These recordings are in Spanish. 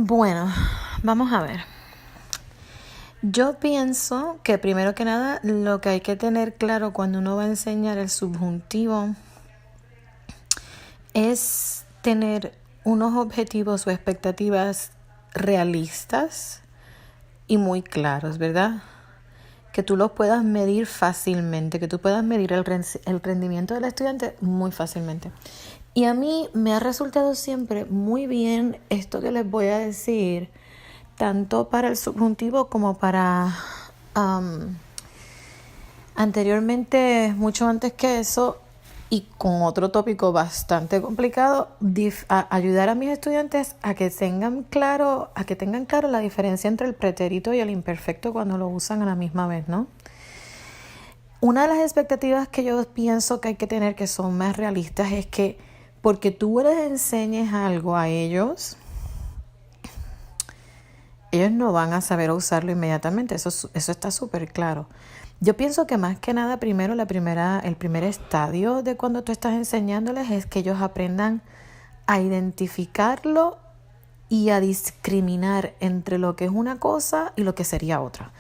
Bueno, vamos a ver. Yo pienso que primero que nada lo que hay que tener claro cuando uno va a enseñar el subjuntivo es tener unos objetivos o expectativas realistas y muy claros, ¿verdad? Que tú los puedas medir fácilmente, que tú puedas medir el rendimiento del estudiante muy fácilmente. Y a mí me ha resultado siempre muy bien esto que les voy a decir, tanto para el subjuntivo como para anteriormente, mucho antes que eso, y con otro tópico bastante complicado, ayudar a mis estudiantes a que tengan claro la diferencia entre el pretérito y el imperfecto cuando lo usan a la misma vez, ¿no? Una de las expectativas que yo pienso que hay que tener que son más realistas es que porque tú les enseñes algo a ellos no van a saber usarlo inmediatamente. Eso está súper claro. Yo pienso que más que nada, primero, el primer estadio de cuando tú estás enseñándoles es que ellos aprendan a identificarlo y a discriminar entre lo que es una cosa y lo que sería otra.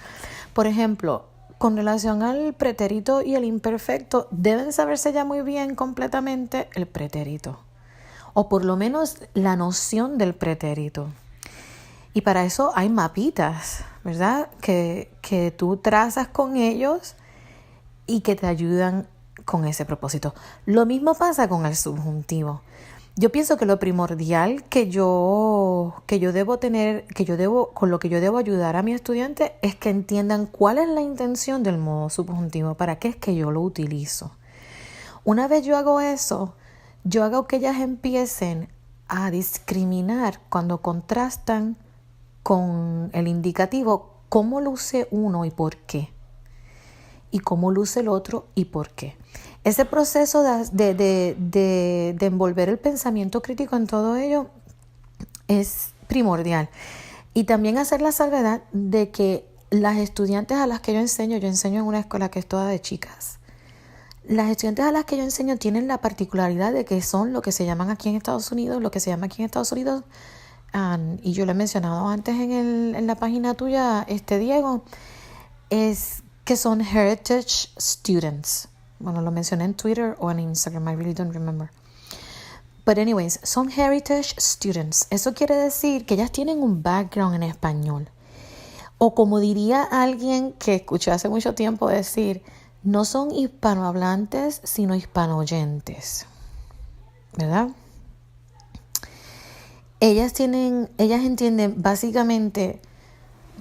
Por ejemplo, con relación al pretérito y el imperfecto, deben saberse ya muy bien completamente el pretérito, o por lo menos la noción del pretérito. Y para eso hay mapitas, ¿verdad? Que tú trazas con ellos y que te ayudan con ese propósito. Lo mismo pasa con el subjuntivo. Yo pienso que lo primordial con lo que yo debo ayudar a mi estudiante es que entiendan cuál es la intención del modo subjuntivo, para qué es que yo lo utilizo. Una vez yo hago eso, yo hago que ellas empiecen a discriminar cuando contrastan con el indicativo cómo luce uno y por qué, y cómo luce el otro y por qué. Ese proceso de envolver el pensamiento crítico en todo ello es primordial. Y también hacer la salvedad de que las estudiantes a las que yo enseño en una escuela que es toda de chicas. Las estudiantes a las que yo enseño tienen la particularidad de que son lo que se llaman aquí en Estados Unidos, y yo lo he mencionado antes en la página tuya, Diego, es que son heritage students. Bueno, lo mencioné en Twitter o en Instagram, I really don't remember. But anyways, son heritage students. Eso quiere decir que ellas tienen un background en español. O como diría alguien que escuché hace mucho tiempo decir, no son hispanohablantes, sino hispanoyentes. ¿Verdad? Ellas entienden básicamente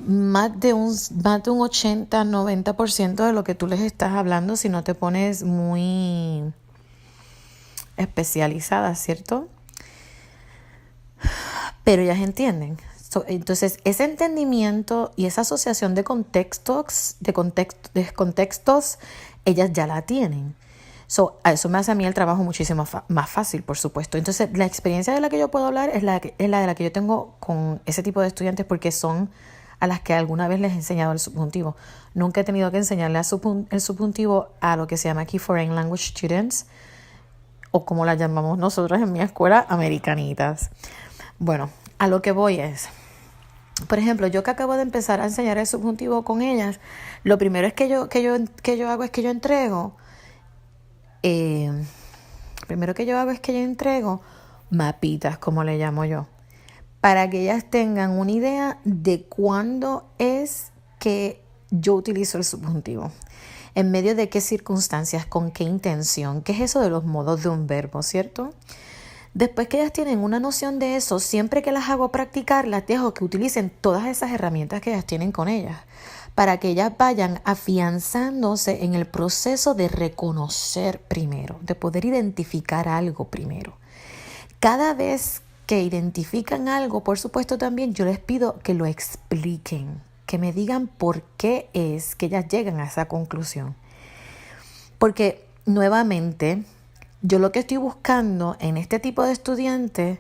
más de un 80-90% de lo que tú les estás hablando si no te pones muy especializada, ¿cierto? Pero ellas entienden. Entonces, ese entendimiento y esa asociación de contextos, ellas ya la tienen. Eso me hace a mí el trabajo muchísimo más fácil, por supuesto. Entonces, la experiencia de la que yo puedo hablar es la de la que yo tengo con ese tipo de estudiantes, porque son a las que alguna vez les he enseñado el subjuntivo. Nunca he tenido que enseñarle el subjuntivo a lo que se llama aquí Foreign Language Students, o como las llamamos nosotros en mi escuela, americanitas. Bueno, a lo que voy es, por ejemplo, yo que acabo de empezar a enseñar el subjuntivo con ellas, lo primero es que yo hago es que yo entrego mapitas, como le llamo yo, para que ellas tengan una idea de cuándo es que yo utilizo el subjuntivo, en medio de qué circunstancias, con qué intención, qué es eso de los modos de un verbo, ¿cierto? Después que ellas tienen una noción de eso, siempre que las hago practicar, las dejo que utilicen todas esas herramientas que ellas tienen con ellas, para que ellas vayan afianzándose en el proceso de reconocer primero, de poder identificar algo primero. Cada vez que identifican algo, por supuesto también yo les pido que lo expliquen, que me digan por qué es que ellas llegan a esa conclusión. Porque nuevamente, yo lo que estoy buscando en este tipo de estudiantes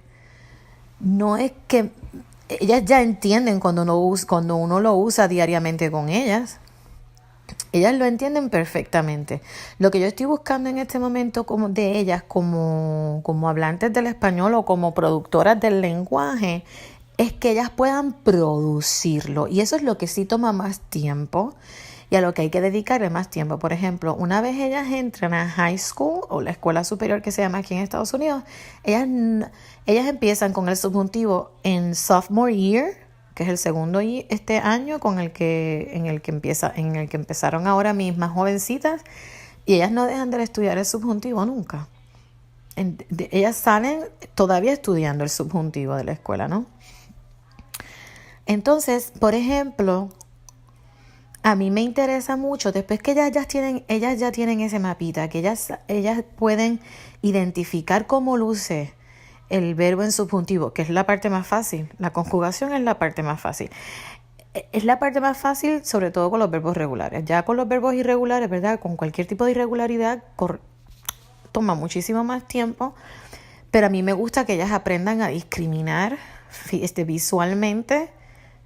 no es que ellas ya entienden cuando uno lo usa diariamente con ellas. Ellas lo entienden perfectamente. Lo que yo estoy buscando en este momento de ellas como hablantes del español o como productoras del lenguaje es que ellas puedan producirlo. Y eso es lo que sí toma más tiempo y a lo que hay que dedicarle más tiempo. Por ejemplo, una vez ellas entran a high school o la escuela superior que se llama aquí en Estados Unidos, ellas empiezan con el subjuntivo en sophomore year, que es el segundo este año en el que empezaron ahora mismas jovencitas, y ellas no dejan de estudiar el subjuntivo nunca. Ellas salen todavía estudiando el subjuntivo de la escuela, ¿no? Entonces, por ejemplo, a mí me interesa mucho, después que ellas ya tienen ese mapita, que ellas pueden identificar cómo luce el verbo en subjuntivo, que es la parte más fácil. La conjugación es la parte más fácil. Es la parte más fácil, sobre todo con los verbos regulares. Ya con los verbos irregulares, ¿verdad? Con cualquier tipo de irregularidad, toma muchísimo más tiempo. Pero a mí me gusta que ellas aprendan a discriminar visualmente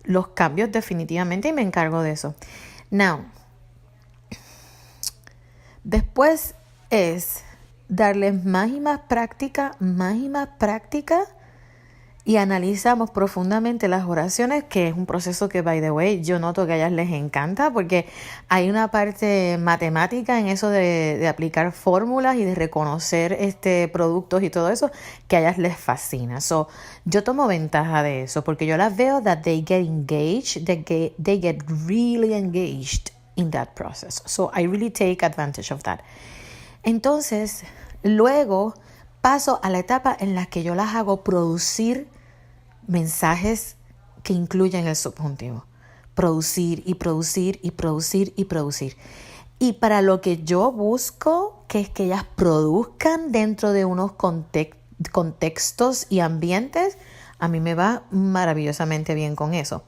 los cambios definitivamente, y me encargo de eso. Now, después es darles más y más práctica, y analizamos profundamente las oraciones, que es un proceso que, by the way, yo noto que a ellas les encanta, porque hay una parte matemática en eso de aplicar fórmulas y de reconocer productos y todo eso, que a ellas les fascina. So, yo tomo ventaja de eso, porque yo las veo that they get engaged, they get really engaged in that process. So, I really take advantage of that. Entonces, luego paso a la etapa en la que yo las hago producir mensajes que incluyen el subjuntivo. Producir y producir y producir y producir. Y para lo que yo busco, que es que ellas produzcan dentro de unos contextos y ambientes, a mí me va maravillosamente bien con eso.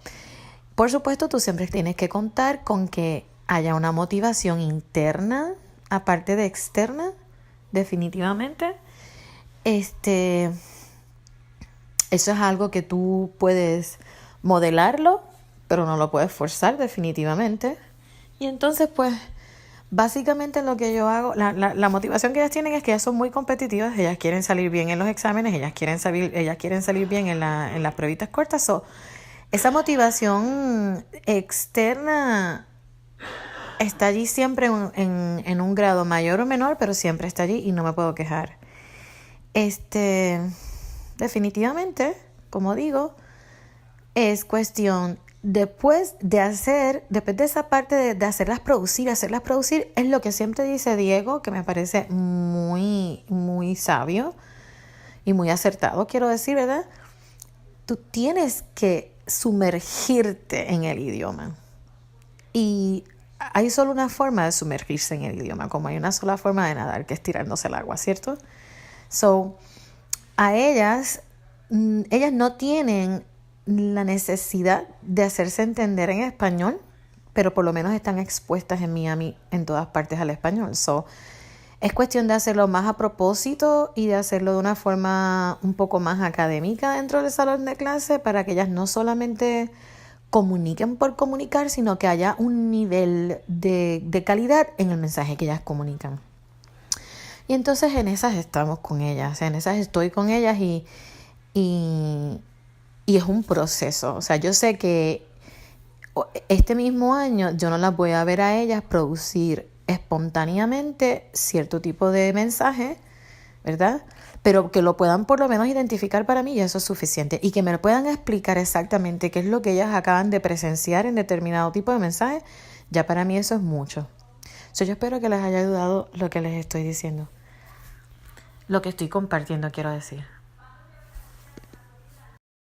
Por supuesto, tú siempre tienes que contar con que haya una motivación interna, aparte de externa, definitivamente. Eso es algo que tú puedes modelarlo, pero no lo puedes forzar definitivamente. Y entonces, pues, básicamente lo que yo hago, la motivación que ellas tienen es que ellas son muy competitivas, ellas quieren salir bien en los exámenes, ellas quieren salir bien en las pruebitas cortas. So, esa motivación externa está allí siempre en un grado mayor o menor, pero siempre está allí y no me puedo quejar. Definitivamente, como digo, es cuestión después de esa parte de hacerlas producir, es lo que siempre dice Diego, que me parece muy, muy sabio y muy acertado, quiero decir, ¿verdad? Tú tienes que sumergirte en el idioma. Y hay solo una forma de sumergirse en el idioma, como hay una sola forma de nadar, que es tirándose al agua, ¿cierto? So, a ellas no tienen la necesidad de hacerse entender en español, pero por lo menos están expuestas en Miami en todas partes al español. So, es cuestión de hacerlo más a propósito y de hacerlo de una forma un poco más académica dentro del salón de clase, para que ellas no solamente comuniquen por comunicar, sino que haya un nivel de calidad en el mensaje que ellas comunican. Y entonces en esas estamos con ellas, en esas estoy con ellas y es un proceso. O sea, yo sé que este mismo año yo no las voy a ver a ellas producir espontáneamente cierto tipo de mensaje, ¿verdad? Pero que lo puedan por lo menos identificar para mí, y eso es suficiente. Y que me lo puedan explicar exactamente qué es lo que ellas acaban de presenciar en determinado tipo de mensaje, ya para mí eso es mucho. So, yo espero que les haya ayudado lo que les estoy diciendo. Lo que estoy compartiendo, quiero decir.